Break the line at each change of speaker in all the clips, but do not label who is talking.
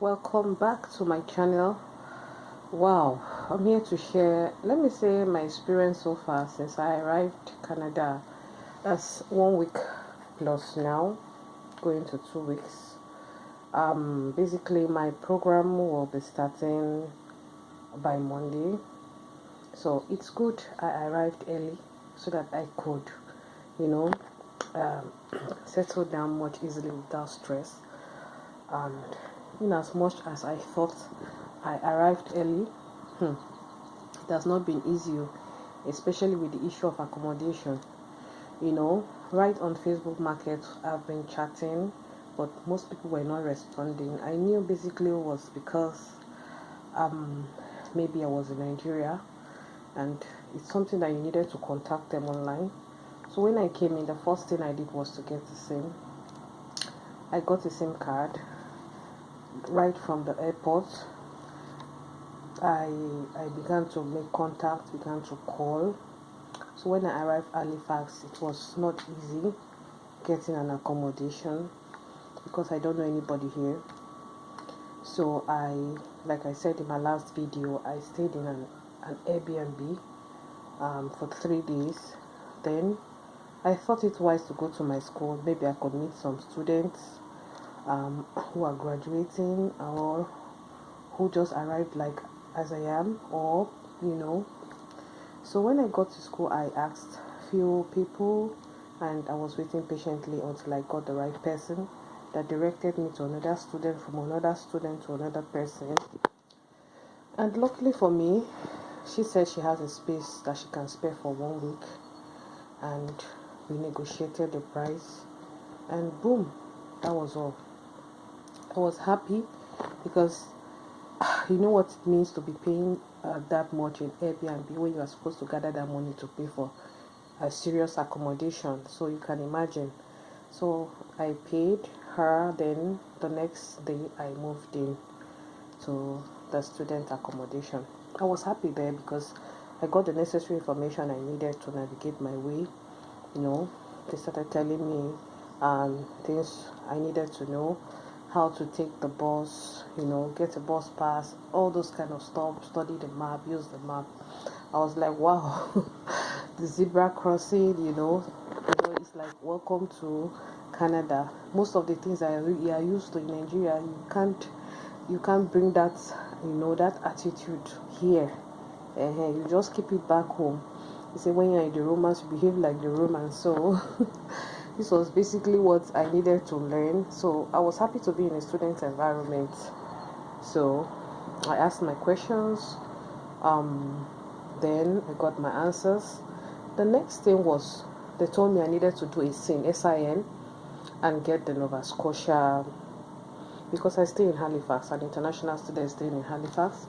Welcome back to my channel. Wow, I'm here to share, let me say, my experience so far since I arrived Canada. That's 1 week plus now, going to 2 weeks. Basically my program will be starting by Monday, so it's good I arrived early so that I could, you know, um, settle down much easily without stress. And in as much as I thought I arrived early, it has not been easy, especially with the issue of accommodation. Right on Facebook Market, I've been chatting, but most people were not responding. I knew basically it was because um, maybe I was in Nigeria, and it's something that you needed to contact them online. So when I came in, the first thing I did was to get the SIM. I got a SIM card right from the airport. I began to make contact, began to call. So when I arrived at Halifax, it was not easy getting an accommodation because I don't know anybody here. So like I said in my last video, I stayed in an Airbnb for 3 days. Then I thought it wise to go to my school. Maybe I could meet some students who are graduating or who just arrived like as I am, or so when I got to school, I asked few people, and I was waiting patiently until I got the right person that directed me to another student, from another student to another person. And luckily for me, she said she has a space that she can spare for 1 week, and we negotiated the price, and boom, that was all. I was happy because you know what it means to be paying that much in Airbnb when you are supposed to gather that money to pay for a serious accommodation. So you can imagine. So I paid her. Then the next day I moved in to the student accommodation. I was happy there because I got the necessary information I needed to navigate my way. They started telling me things I needed to know, how to take the bus, get a bus pass, all those kind of stuff, study the map, use the map. I was like, wow, the zebra crossing, it's like welcome to Canada. Most of the things I are used to in Nigeria, you can't bring that, that attitude here. You just keep it back home. You say when you're in the Romans, you behave like the Romans. So this was basically what I needed to learn. So I was happy to be in a student environment. So I asked my questions. Then I got my answers. The next thing was they told me I needed to do a SIN, and get the Nova Scotia, because I stay in Halifax, an international student staying in Halifax.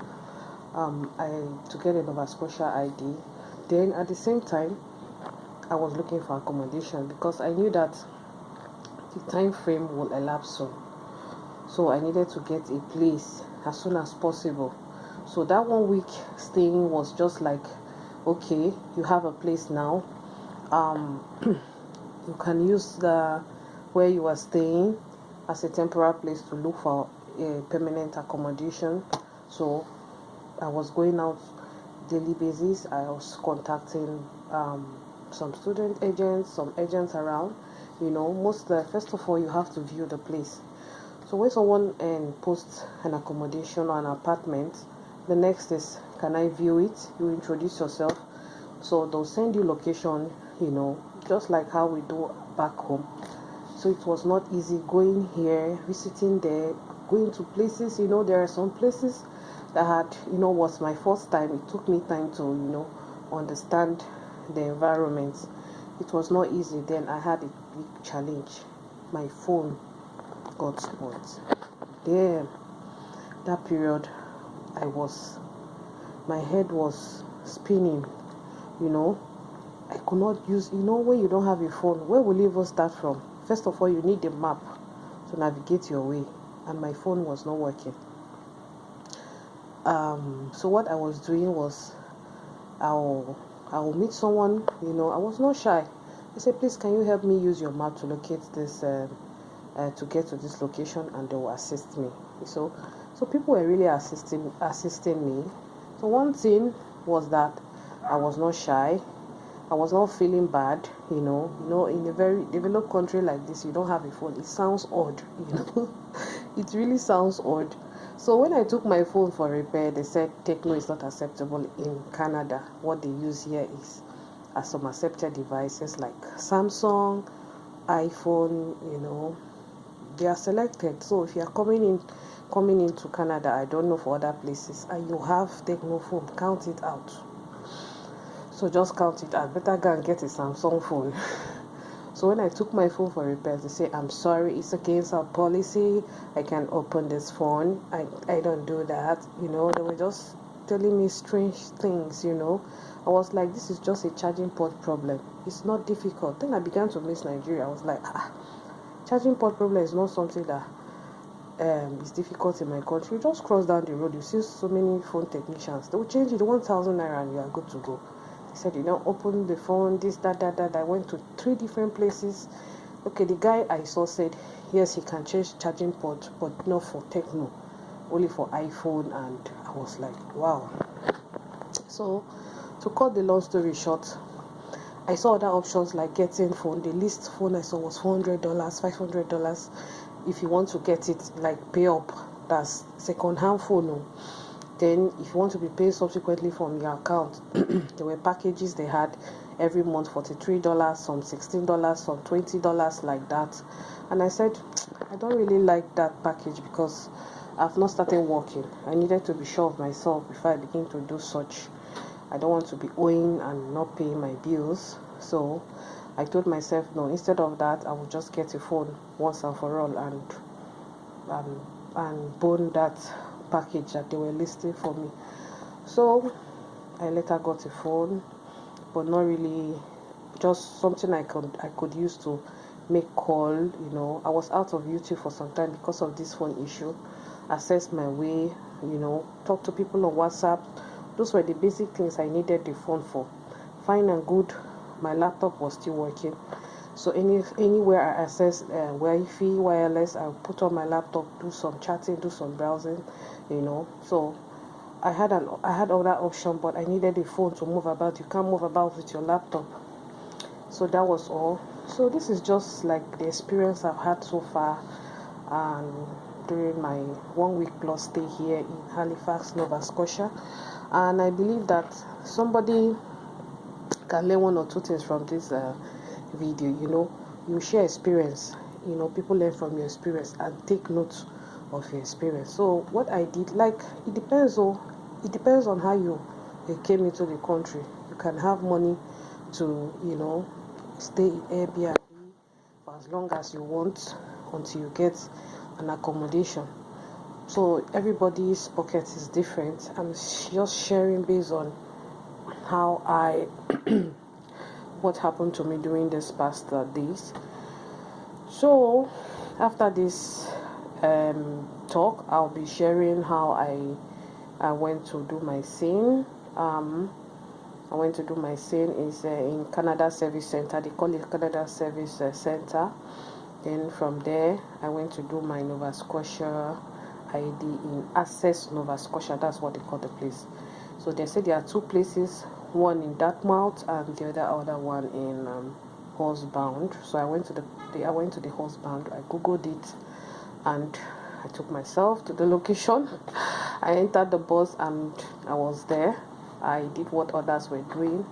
To get a Nova Scotia ID. Then at the same time, I was looking for accommodation because I knew that the time frame will elapse soon. So I needed to get a place as soon as possible. So that 1 week staying was just like, okay, you have a place now. You can use the where you are staying as a temporary place to look for a permanent accommodation. So I was going out daily basis. I was contacting some student agents, some agents around. First of all, you have to view the place. So when someone posts an accommodation or an apartment, the next is, can I view it? You introduce yourself. So they'll send you location, just like how we do back home. So it was not easy going here, visiting there, going to places. There are some places that was my first time. It took me time to, understand the environment. It was not easy. Then I had a big challenge. My phone got spoiled. There, that period, my head was spinning. I could not use, when you don't have a phone, where will you even start from? First of all, you need a map to navigate your way, and my phone was not working. So what I was doing was, I will meet someone. I was not shy. I said, please, can you help me use your map to locate this to get to this location, and they will assist me. So people were really assisting me. So one thing was that I was not shy. I was not feeling bad, in a very developed country like this, you don't have a phone. It sounds odd, It really sounds odd. So when I took my phone for repair, they said Techno is not acceptable in Canada. What they use here is some accepted devices like Samsung, iPhone, they are selected. So if you are coming into Canada, I don't know for other places, and you have Techno phone, count it out. So just count it out. Better go and get a Samsung phone. So when I took my phone for repairs, they say, I'm sorry, it's against our policy. I can't open this phone. I don't do that. They were just telling me strange things, I was like, this is just a charging port problem. It's not difficult. Then I began to miss Nigeria. I was like, charging port problem is not something that is difficult in my country. You just cross down the road, you see so many phone technicians. They will change it 1,000 naira and you are good to go. He said, open the phone, this, that. I went to 3 different places. Okay, the guy I saw said, yes, he can change charging port, but not for Techno, only for iPhone. And I was like, wow. So, to cut the long story short, I saw other options like getting phone. The least phone I saw was $400, $500. If you want to get it, like pay up, that's second-hand phone. Then if you want to be paid subsequently from your account, there were packages they had every month, $43, some $16, some $20, like that. And I said, I don't really like that package because I've not started working. I needed to be sure of myself before I begin to do such. I don't want to be owing and not paying my bills. So I told myself, no, instead of that, I will just get a phone once and for all and bone that package that they were listing for me. So I later got a phone, but not really, just something I could use to make call. I was out of YouTube for some time because of this phone issue. Access my way, talk to people on WhatsApp. Those were the basic things I needed the phone for. Fine and good, my laptop was still working. So anywhere I access Wi-Fi, wireless, I put on my laptop, do some chatting, do some browsing, So I had other option, but I needed a phone to move about. You can't move about with your laptop. So that was all. So this is just like the experience I've had so far, and during my 1 week plus stay here in Halifax, Nova Scotia. And I believe that somebody can learn 1 or 2 things from this video. You share experience, people learn from your experience and take note of your experience. So what I did, it depends on how you came into the country. You can have money to stay in Airbnb for as long as you want until you get an accommodation. So everybody's pocket is different. I'm just sharing based on how what happened to me during this past days. So after this talk, I'll be sharing how I went to do my scene. I went to do my scene is in Canada Service Center. They call it Canada Service Center. Then from there, I went to do my Nova Scotia ID in Access, Nova Scotia. That's what they call the place. So they said there are 2 places, one in Dartmouth and the other one in Horsebound. So I went to the Horsebound. I googled it and I took myself to the location. I entered the bus and I was there. I did what others were doing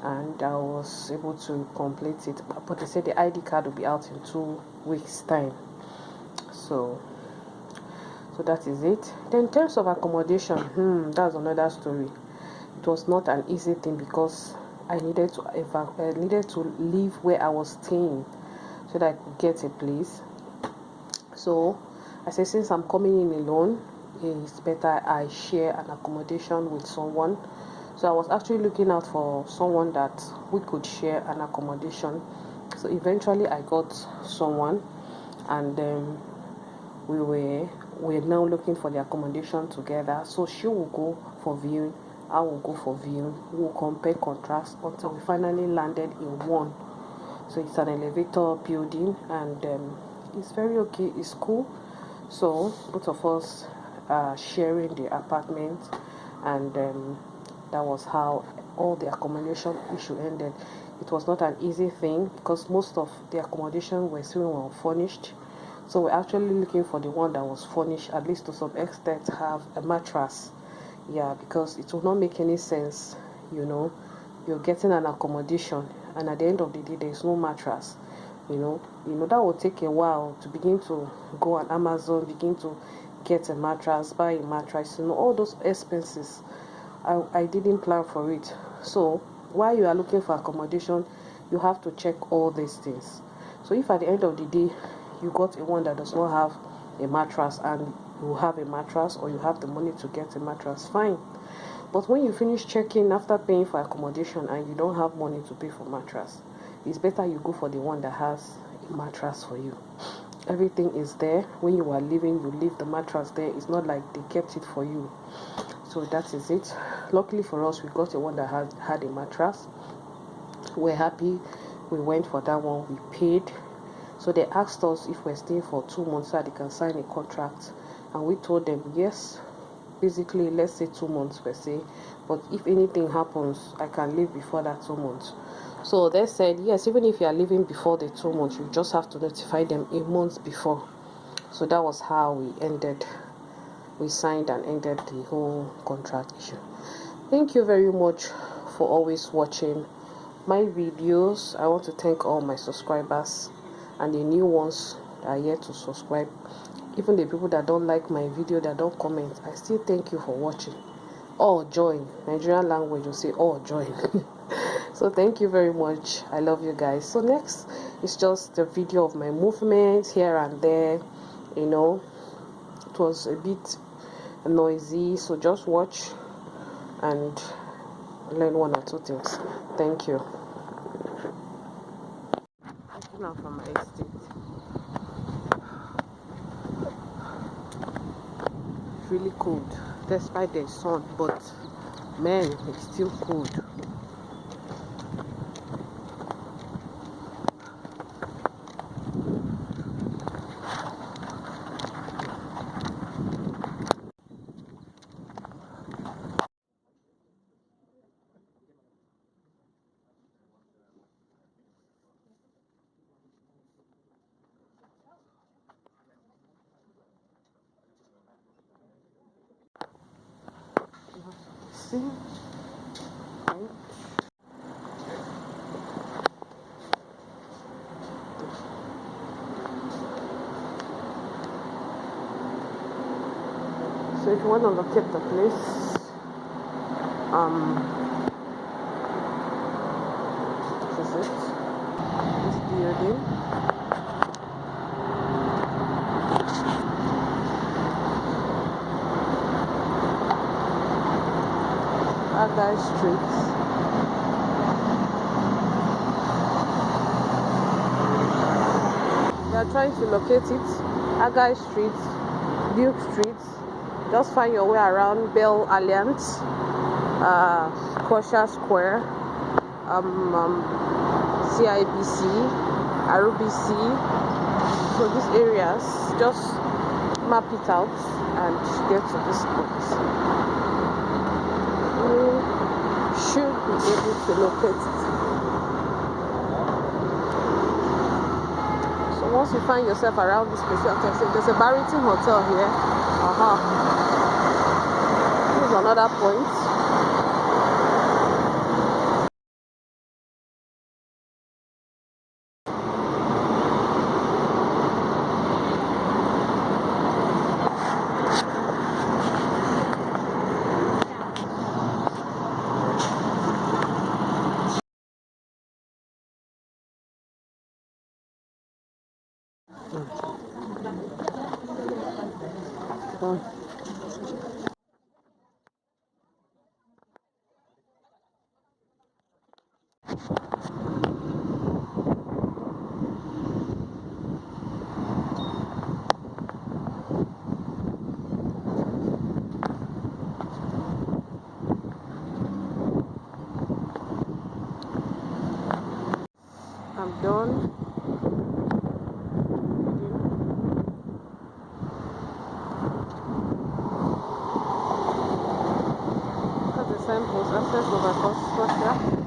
and I was able to complete it. But they said the ID card will be out in 2 weeks' time. So that is it. Then in terms of accommodation, that's another story. It was not an easy thing because I needed to leave where I was staying so that I could get a place. So I said, since I'm coming in alone, it's better I share an accommodation with someone. So I was actually looking out for someone that we could share an accommodation. So eventually I got someone, and we're now looking for the accommodation together. So she will go for viewing, I will go for viewing. We'll compare contrast until we finally landed in one. So it's an elevator building, and It's very okay. It's cool. So both of us are sharing the apartment, and that was how all the accommodation issue ended. It was not an easy thing because most of the accommodation were still unfurnished. So we're actually looking for the one that was furnished, at least to some extent, have a mattress. Yeah, because it will not make any sense, you know, you're getting an accommodation and at the end of the day there's no mattress. That will take a while to begin to go on Amazon, begin to get a mattress, buy a mattress, all those expenses. I didn't plan for it. So while you are looking for accommodation, you have to check all these things. So if at the end of the day you got a one that does not have a mattress and you have a mattress, or you have the money to get a mattress, fine. But when you finish checking after paying for accommodation and you don't have money to pay for mattress, it's better you go for the one that has a mattress for you. Everything is there. When you are leaving, you leave the mattress there. It's not like they kept it for you. So that is it. Luckily for us, we got the one that had a mattress. We're happy. We went for that one. We paid. So they asked us if we're staying for 2 months so that they can sign a contract, and we told them yes. Basically, let's say 2 months per se, but if anything happens, I can leave before that 2 months. So they said yes, even if you are leaving before the 2 months, you just have to notify them a month before. So that was how we signed and ended the whole contract issue. Thank you very much for always watching my videos. I want to thank all my subscribers and the new ones that are yet to subscribe. Even the people that don't like my video, that don't comment, I still thank you for watching. All join. Nigerian language will say all join. So thank you very much. I love you guys. So next is just a video of my movements here and there. It was a bit noisy, so just watch and learn one or two things. Thank you. Now from my estate. Really cold despite the sun, but man, it's still cold. See? Right? So if you want to locate the place, this is it. This building. Other streets. You are trying to locate it. Agai Street, Duke Street. Just find your way around Bell Alliance, Scotia Square, CIBC, RBC. So these areas, just map it out and get to this point. You should be able to locate it. So once you find yourself around this place, okay, so there's a Barrington Hotel here. This is another point. I'm done. was accessed over Scotia.